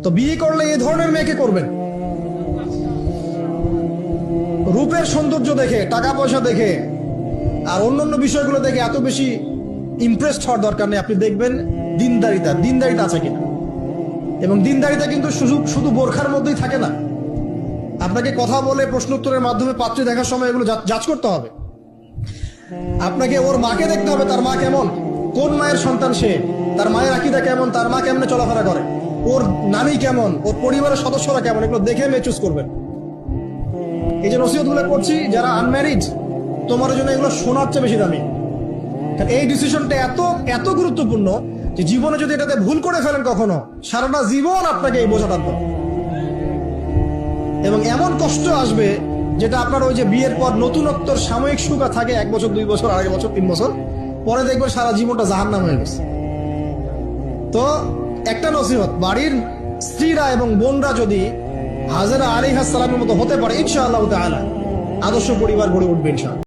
তো বিয়ে করলে এই ধরনের মেয়েকে করবেন। রূপের সৌন্দর্য দেখে, টাকা পয়সা দেখে আর অন্যান্য বিষয়গুলো দেখে এত বেশি ইমপ্রেসড হওয়ার দরকার নেই। আপনি দেখবেন দিনদারিতা আছে কিনা। এবং দিনদারিতা কিন্তু শুধু বোরখার মধ্যেই থাকে না। আপনাকে কথা বলে প্রশ্ন উত্তরের মাধ্যমে পাত্রী দেখার সময় এগুলো যাচ করতে হবে। আপনাকে ওর মাকে দেখতে হবে, তার মা কেমন, কোন মায়ের সন্তান সে, তার মায়ের আকীদা কেমন, তার মা কেমনে চলাফেরা করে, ওর নানি কেমন, ওর পরিবারের সদস্যরা কেমন, এগুলো দেখে মেয়ে চুজ করবেন। এই যে নসিহতগুলো করছি, যারা আনম্যারিড, তোমার জন্য এগুলো শোনার চেয়ে বেশি দামি। কারণ এই ডিসিশনটা এত গুরুত্বপূর্ণ যে জীবনে যদি এটাতে ভুল করে ফেলেন কখনো, সারাটা জীবন আপনাকে এই বোঝা টানবে এবং এমন কষ্ট আসবে যেটা আপনার ওই যে বিয়ের পর নতুনত্বর সাময়িক সুখা থাকে 1 বছর 2 বছর 2.5 বছর 3 বছর পরে দেখবেন সারা জীবনটা জাহান্নাম হয়ে গেছে। তো একটা নসিহত, বাড়ির স্ত্রীরা এবং বোনরা যদি হাজেরা আলাইহিস সালামের মতো হতে পারে, ইনশাআল্লাহ তাআলা আদর্শ পরিবার গড়ে উঠবে ইনশাআল্লাহ।